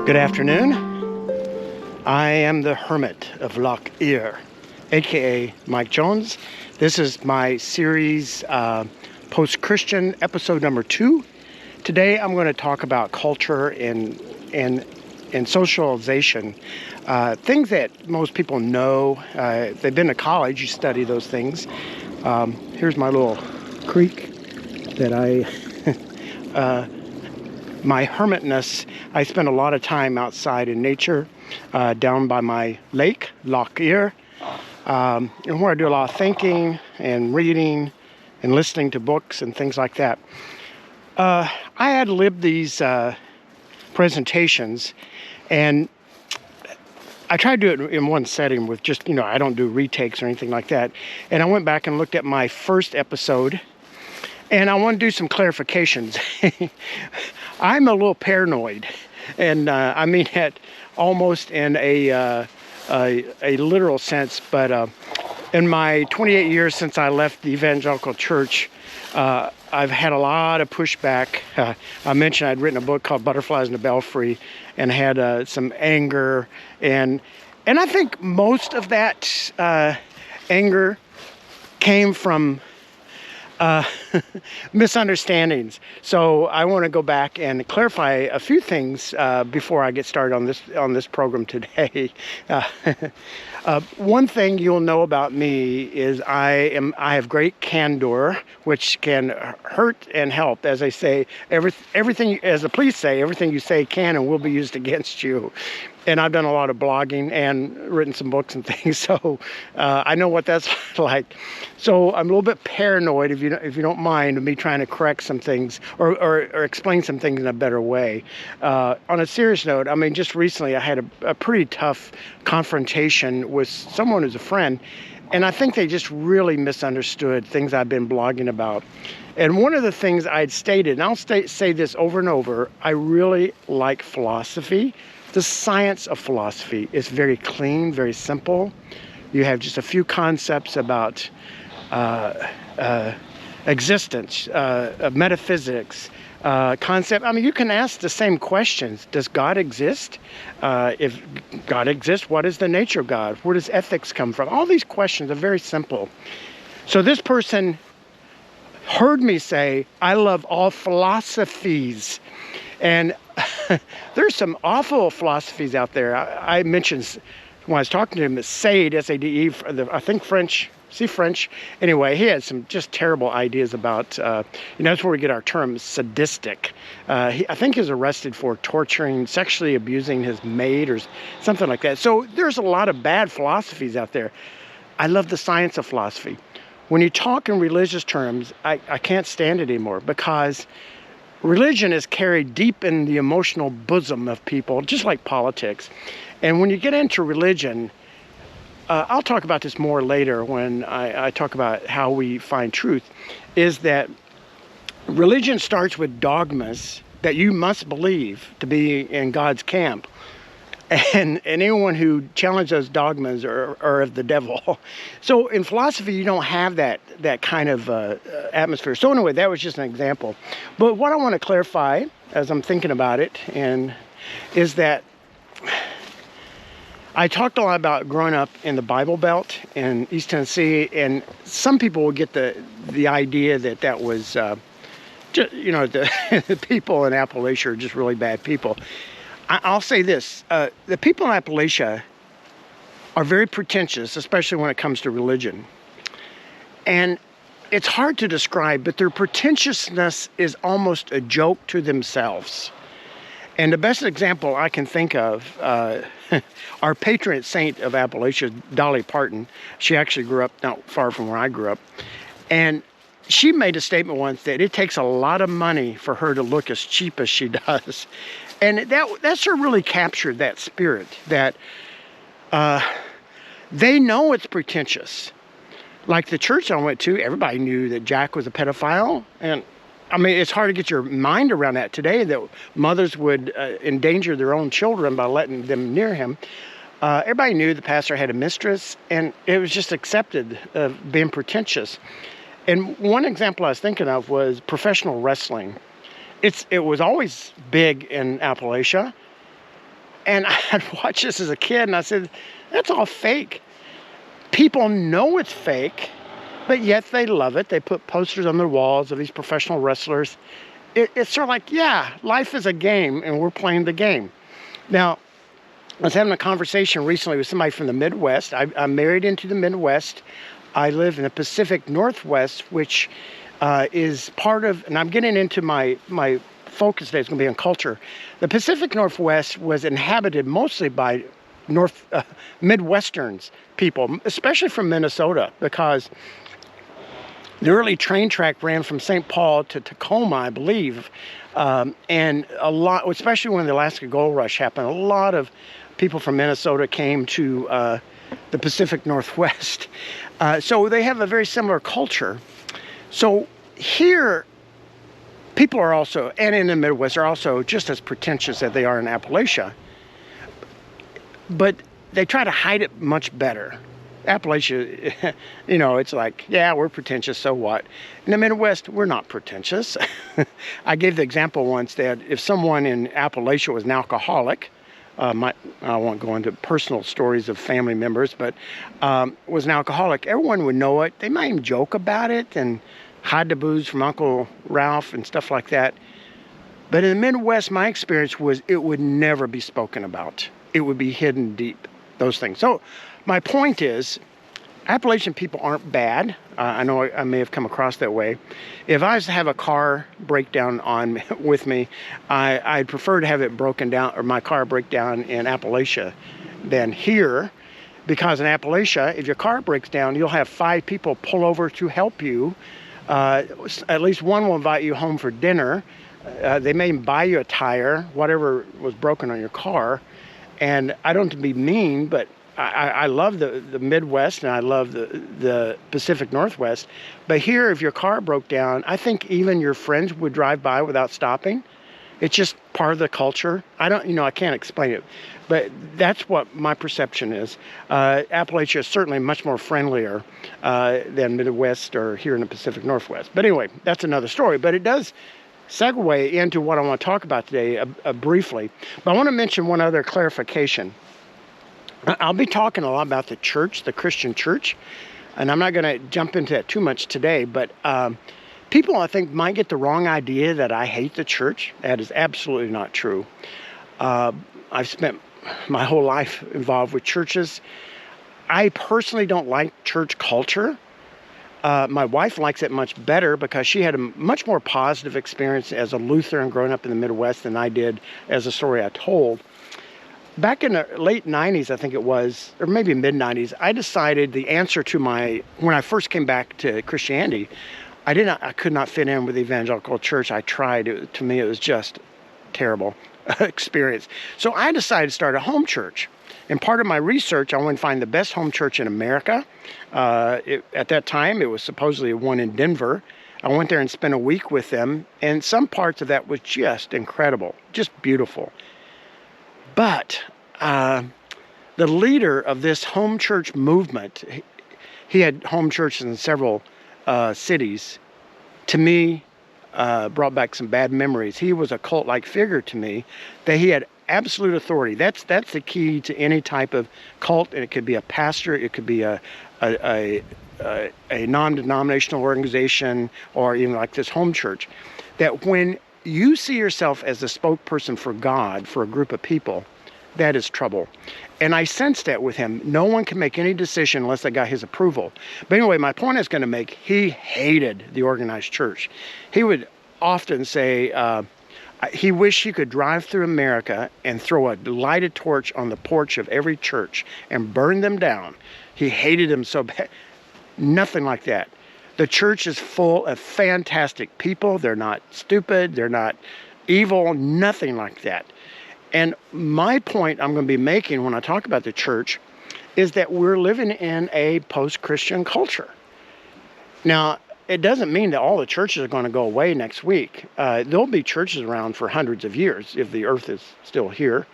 Good afternoon. I am the Hermit of Loch Eyre, aka Mike Jones. This is my series post-Christian episode number 2. Today I'm going to talk about culture and socialization, things that most people know. If they've been to college, you study those things. Here's my little creek that my hermitness. I spend a lot of time outside in nature, down by my lake, Loch Eyre, and where I do a lot of thinking and reading and listening to books and things like that. I had lived these presentations, and I tried to do it in one setting with just, I don't do retakes or anything like that. And I went back and looked at my first episode, and I want to do some clarifications. I'm a little paranoid, and I mean that almost in a literal sense. But in my 28 years since I left the evangelical church, I've had a lot of pushback. I mentioned I'd written a book called Butterflies in the Belfry, and had some anger, and I think most of that anger came from misunderstandings. So I want to go back and clarify a few things before I get started on this program today. One thing you'll know about me is I have great candor, which can hurt and help. As I say, everything, as the police say, everything you say can and will be used against you. And I've done a lot of blogging and written some books and things, so I know what that's like. So I'm a little bit paranoid, if you don't mind, of me trying to correct some things or explain some things in a better way. On a serious note, I mean, just recently I had a pretty tough confrontation with someone who's a friend, and I think they just really misunderstood things I've been blogging about. And one of the things I'd stated, and I'll say this over and over, I really like philosophy. The science of philosophy is very clean, very simple. You have just a few concepts about existence, metaphysics, concept. I mean, you can ask the same questions. Does God exist? If God exists, what is the nature of God? Where does ethics come from? All these questions are very simple. So this person heard me say, I love all philosophies. And there's some awful philosophies out there. I mentioned when I was talking to him, Sade, S-A-D-E, I think French, French. Anyway, he had some just terrible ideas about, that's where we get our term sadistic. I think he was arrested for torturing, sexually abusing his maid or something like that. So there's a lot of bad philosophies out there. I love the science of philosophy. When you talk in religious terms, I can't stand it anymore, because religion is carried deep in the emotional bosom of people, just like politics. And when you get into religion, I'll talk about this more later when I talk about how we find truth, is that religion starts with dogmas that you must believe to be in God's camp. And anyone who challenges those dogmas are of the devil. So in philosophy, you don't have that kind of atmosphere. So anyway, that was just an example. But what I want to clarify as I'm thinking about it is that I talked a lot about growing up in the Bible Belt in East Tennessee, and some people will get the idea that was, the people in Appalachia are just really bad people. I'll say this, the people in Appalachia are very pretentious, especially when it comes to religion. And it's hard to describe, but their pretentiousness is almost a joke to themselves. And the best example I can think of, our patron saint of Appalachia, Dolly Parton, she actually grew up not far from where I grew up. And she made a statement once that it takes a lot of money for her to look as cheap as she does. And that sort of really captured that spirit, that they know it's pretentious. Like the church I went to, everybody knew that Jack was a pedophile. And I mean, it's hard to get your mind around that today, that mothers would endanger their own children by letting them near him. Everybody knew the pastor had a mistress, and it was just accepted of being pretentious. And one example I was thinking of was professional wrestling. It was always big in Appalachia, And I'd watch this as a kid, and I said, that's all fake. People know it's fake, but yet they love it. They put posters on their walls of these professional wrestlers. It's sort of like, yeah, life is a game, and we're playing the game. Now, I was having a conversation recently with somebody from the Midwest. I'm married into the Midwest. I live in the Pacific Northwest, which is part of, and I'm getting into my focus today is going to be on culture. The Pacific Northwest was inhabited mostly by Midwesterns people, especially from Minnesota, because the early train track ran from St. Paul to Tacoma, I believe. And a lot, especially when the Alaska Gold Rush happened, a lot of people from Minnesota came to the Pacific Northwest. So they have a very similar culture. So here, people are also, and in the Midwest, are also just as pretentious as they are in Appalachia. But they try to hide it much better. Appalachia, you know, it's like, yeah, we're pretentious, so what? In the Midwest, we're not pretentious. I gave the example once that if someone in Appalachia was an alcoholic, I won't go into personal stories of family members, but was an alcoholic, everyone would know it. They might even joke about it and hide the booze from Uncle Ralph and stuff like that. But in the Midwest, my experience was it would never be spoken about. It would be hidden deep, those things. So my point is, Appalachian people aren't bad. I know I may have come across that way. If I was to have a car breakdown with me, I'd prefer to have it broken down, or my car break down in Appalachia than here, because in Appalachia, if your car breaks down, you'll have 5 people pull over to help you. At least one will invite you home for dinner. They may buy you a tire, whatever was broken on your car. And I don't want to be mean, but I love the Midwest, and I love the Pacific Northwest. But here, if your car broke down, I think even your friends would drive by without stopping. It's just part of the culture. I can't explain it, but that's what my perception is. Appalachia is certainly much more friendlier than Midwest or here in the Pacific Northwest. But anyway, that's another story. But it does segue into what I want to talk about today briefly. But I want to mention one other clarification. I'll be talking a lot about the church, the Christian church, and I'm not going to jump into that too much today, but people, I think, might get the wrong idea that I hate the church. That is absolutely not true. I've spent my whole life involved with churches. I personally don't like church culture. My wife likes it much better because she had a much more positive experience as a Lutheran growing up in the Midwest than I did as a story I told. Back in the late 90s, I think it was, or maybe mid-90s, I decided the answer to when I first came back to Christianity, I could not fit in with the evangelical church. I tried. To me, it was just terrible experience. So I decided to start a home church. And part of my research, I went and find the best home church in America. At that time, it was supposedly one in Denver. I went there and spent a week with them, and some parts of that was just incredible, just beautiful. But the leader of this home church movement, he had home churches in several cities, to me, brought back some bad memories. He was a cult-like figure to me, that he had absolute authority. That's the key to any type of cult, and it could be a pastor, it could be a non-denominational organization, or even like this home church, that when you see yourself as the spokesperson for God, for a group of people, that is trouble. And I sensed that with him. No one can make any decision unless they got his approval. But anyway, my point I was going to make, he hated the organized church. He would often say he wished he could drive through America and throw a lighted torch on the porch of every church and burn them down. He hated them so bad. Nothing like that. The church is full of fantastic people. They're not stupid. They're not evil. Nothing like that. And my point I'm going to be making when I talk about the church is that we're living in a post-Christian culture. Now, it doesn't mean that all the churches are going to go away next week. There'll be churches around for hundreds of years if the earth is still here.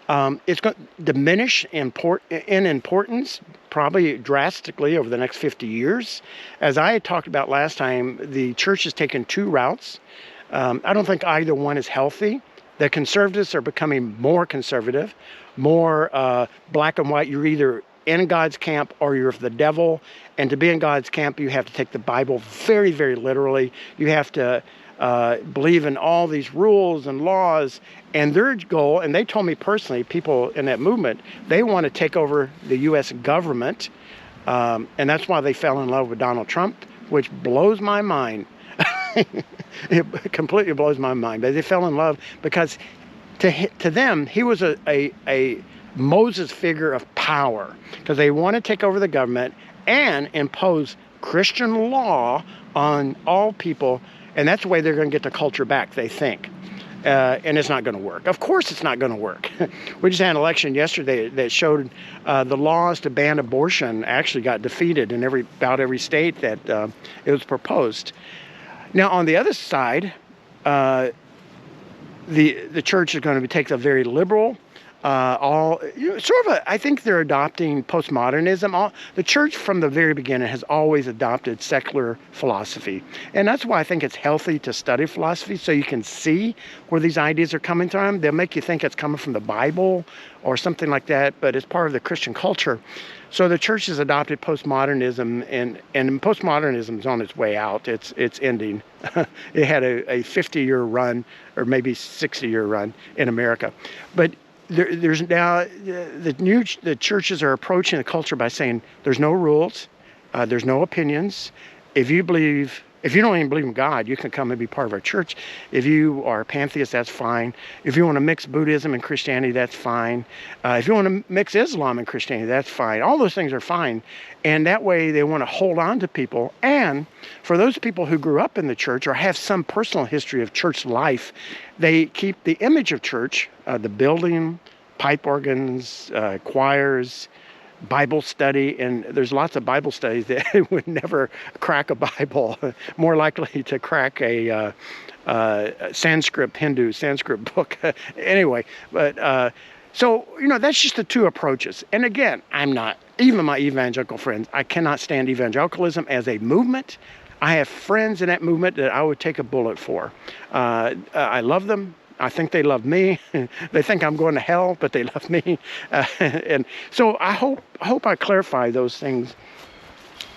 It's going to diminish in importance probably drastically over the next 50 years. As I had talked about last time, the church has taken two routes. I don't think either one is healthy. The conservatives are becoming more conservative, more black and white. You're either in God's camp or you're of the devil. And to be in God's camp, you have to take the Bible very, very literally. You have to believe in all these rules and laws. And their goal, and they told me personally, people in that movement, they want to take over the U.S. government. And that's why they fell in love with Donald Trump, which blows my mind. It completely blows my mind. But they fell in love because to them, he was a Moses figure of power, because they want to take over the government and impose Christian law on all people. And that's the way they're going to get the culture back, they think. And it's not going to work. Of course it's not going to work. We just had an election yesterday that showed the laws to ban abortion actually got defeated in about every state that it was proposed. Now, on the other side, the church is going to take a very liberal, I think they're adopting postmodernism. The church from the very beginning has always adopted secular philosophy. And that's why I think it's healthy to study philosophy, so you can see where these ideas are coming from. They'll make you think it's coming from the Bible or something like that, but it's part of the Christian culture. So the church has adopted postmodernism, and postmodernism is on its way out. It's ending. It had a 50-year run, or maybe 60-year run in America. But there's now the churches are approaching the culture by saying there's no rules, there's no opinions. If you don't even believe in God, you can come and be part of our church. If you are a pantheist, that's fine. If you want to mix Buddhism and Christianity, that's fine. If you want to mix Islam and Christianity, that's fine. All those things are fine. And that way they want to hold on to people. And for those people who grew up in the church or have some personal history of church life, they keep the image of church, the building, pipe organs, choirs, Bible study, and there's lots of Bible studies that would never crack a Bible, more likely to crack a Hindu Sanskrit book. Anyway, but so, that's just the two approaches. And again, even my evangelical friends, I cannot stand evangelicalism as a movement. I have friends in that movement that I would take a bullet for. I love them. I think they love me. They think I'm going to hell, but they love me. And so I hope I clarify those things.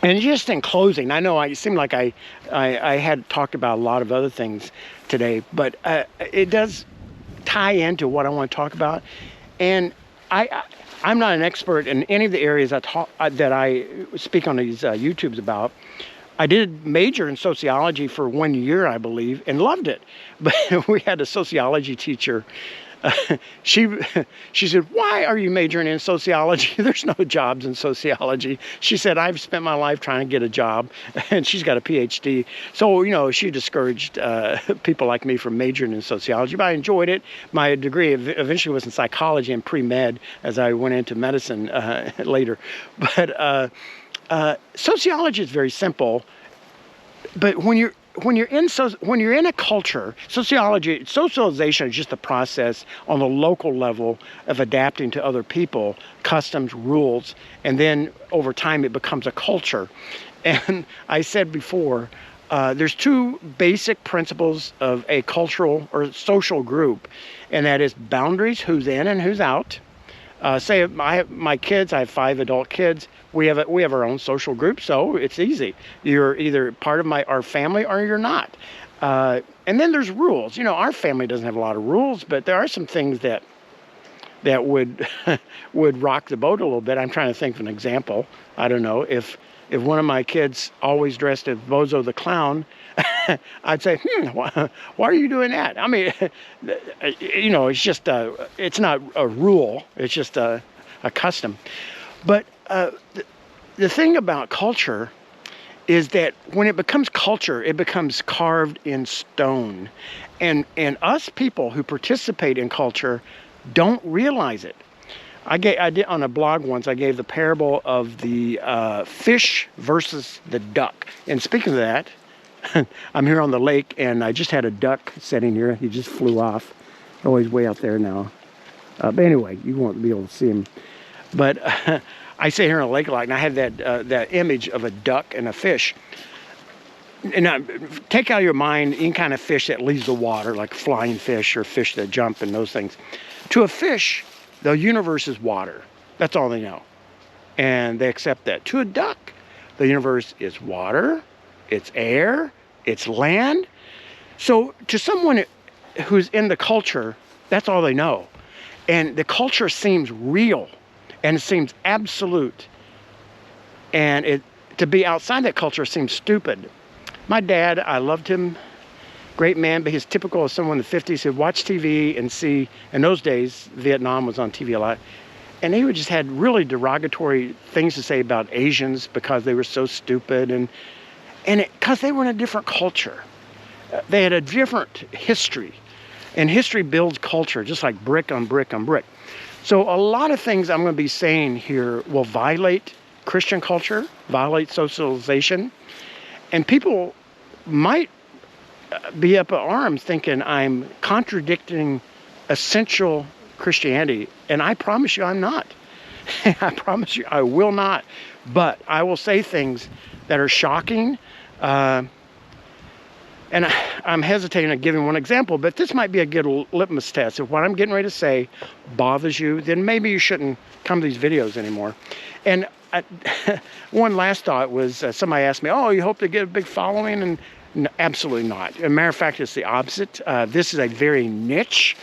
And just in closing, I know it seemed like I had talked about a lot of other things today, but it does tie into what I want to talk about. And I'm not an expert in any of the areas that I speak on these YouTubes about. I did major in sociology for 1 year, I believe, and loved it. But we had a sociology teacher. She said, "Why are you majoring in sociology? There's no jobs in sociology." She said, "I've spent my life trying to get a job," and she's got a PhD. So, she discouraged people like me from majoring in sociology, but I enjoyed it. My degree eventually was in psychology and pre-med as I went into medicine later. But sociology is very simple, but when you're in a culture, socialization is just the process on the local level of adapting to other people, customs, rules, and then over time it becomes a culture. And I said before, there's two basic principles of a cultural or social group, and that is boundaries, who's in and who's out. Say my kids, I have 5 adult kids. We have our own social group, so it's easy. You're either part of our family or you're not. And then there's rules. Our family doesn't have a lot of rules, but there are some things that would would rock the boat a little bit. I'm trying to think of an example. I don't know, if one of my kids always dressed as Bozo the Clown, I'd say, why are you doing that? I mean, it's just it's not a rule. It's just a custom. But the thing about culture is that when it becomes culture, it becomes carved in stone. And us people who participate in culture don't realize it. I did on a blog once, I gave the parable of the fish versus the duck. And speaking of that, I'm here on the lake, and I just had a duck sitting here. He just flew off. Oh, he's way out there now. But anyway, you won't be able to see him. But I sit here on a lake a lot, and I had that image of a duck and a fish. and take out of your mind any kind of fish that leaves the water, like flying fish or fish that jump and those things. To a fish, the universe is water. That's all they know. And they accept that. To a duck, the universe is water, it's air, it's land. So to someone who's in the culture, that's all they know. And the culture seems real and it seems absolute. And to be outside that culture seems stupid. My dad, I loved him, great man, but he's typical of someone in the 50s who'd watch TV and see, in those days, Vietnam was on TV a lot, and he would just had really derogatory things to say about Asians because they were so stupid, and because they were in a different culture. They had a different history, and history builds culture, just like brick on brick on brick. So a lot of things I'm going to be saying here will violate Christian culture, violate socialization, and people might be up at arms thinking I'm contradicting essential Christianity, and I promise you I'm not. I promise you I will not. But I will say things that are shocking, and I'm hesitating at giving one example, but this might be a good litmus test. If what I'm getting ready to say bothers you, then maybe you shouldn't come to these videos anymore. And one last thought was somebody asked me, oh, you hope to get a big following? And no, absolutely not. As a matter of fact, it's the opposite. This is a very niche.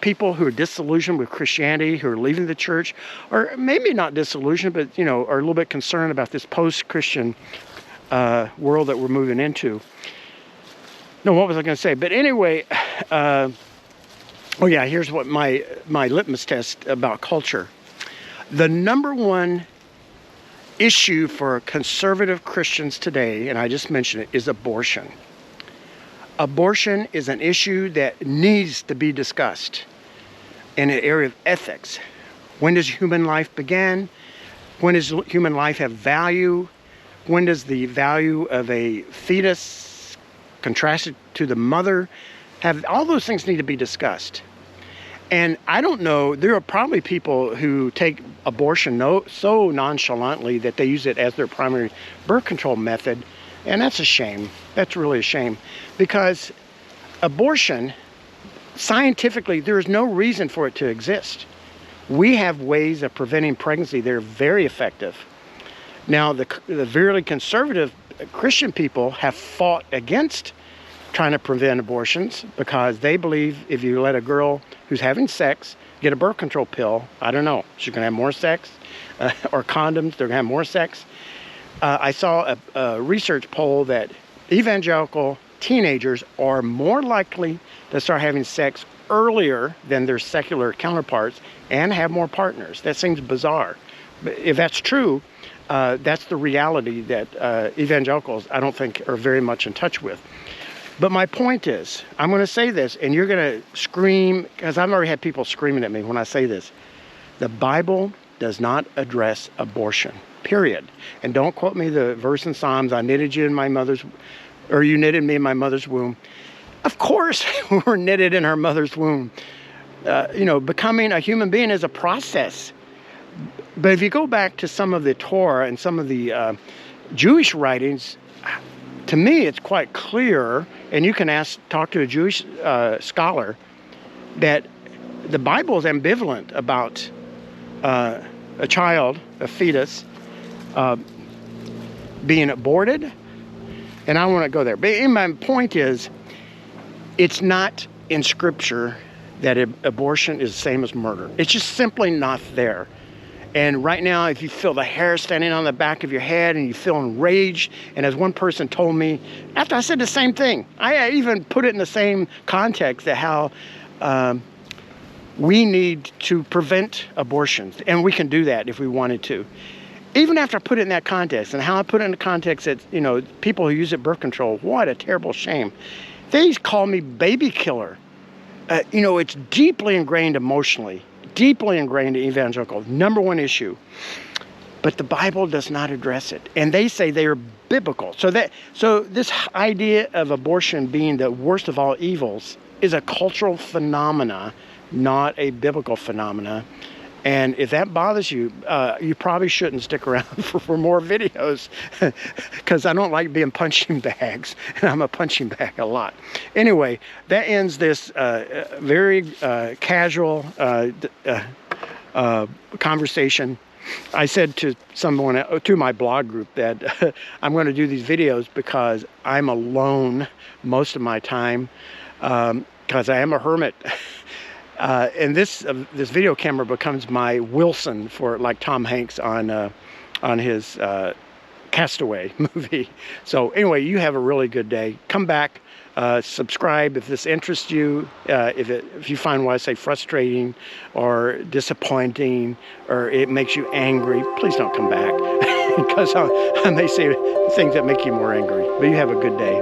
People who are disillusioned with Christianity, who are leaving the church, or maybe not disillusioned, but are a little bit concerned about this post-Christian world that we're moving into. No, what was I going to say? But anyway, oh yeah, here's what my litmus test about culture. The number one issue for conservative Christians today, and I just mentioned it, is abortion. Abortion is an issue that needs to be discussed in an area of ethics. When does human life begin? When does human life have value? When does the value of a fetus contrasted to the mother have? All those things need to be discussed. And I don't know, there are probably people who take abortion so nonchalantly that they use it as their primary birth control method. And that's a shame. That's really a shame. Because abortion, scientifically, there is no reason for it to exist. We have ways of preventing pregnancy that are very effective. Now, the very conservative Christian people have fought against trying to prevent abortions because they believe if you let a girl who's having sex get a birth control pill, I don't know, she's going to have more sex, or condoms, they're going to have more sex. I saw a research poll that evangelical teenagers are more likely to start having sex earlier than their secular counterparts and have more partners. That seems bizarre. But if that's true, that's the reality that evangelicals, I don't think, are very much in touch with. But my point is, I'm going to say this, and you're going to scream, because I've already had people screaming at me when I say this. The Bible does not address abortion, period. And don't quote me the verse in Psalms, I knitted you in my mother's, or you knitted me in my mother's womb. Of course, we're knitted in our mother's womb. Becoming a human being is a process. But if you go back to some of the Torah and some of the Jewish writings, to me, it's quite clear, and you can talk to a Jewish scholar, that the Bible is ambivalent about a child, a fetus, being aborted, and I want to go there. But my point is, it's not in Scripture that abortion is the same as murder. It's just simply not there. And right now, if you feel the hair standing on the back of your head and you feel enraged, and as one person told me, after I said the same thing, I even put it in the same context that how we need to prevent abortions, and we can do that if we wanted to. Even after I put it in that context, and how I put it in the context that, people who use it birth control, what a terrible shame. They call me baby killer. It's deeply ingrained emotionally. Deeply ingrained in evangelical, number one issue. But the Bible does not address it. And they say they are biblical. So this idea of abortion being the worst of all evils is a cultural phenomena, not a biblical phenomena. And if that bothers you, you probably shouldn't stick around for more videos, because I don't like being punching bags, and I'm a punching bag a lot. Anyway, that ends this very casual conversation. I said to someone, to my blog group, that I'm going to do these videos because I'm alone most of my time, because I am a hermit. And this video camera becomes my Wilson, for like Tom Hanks on his Castaway movie. So anyway, you have a really good day. Come back, subscribe if this interests you. If you find what I say frustrating or disappointing, or it makes you angry, please don't come back, because I may say things that make you more angry. But you have a good day.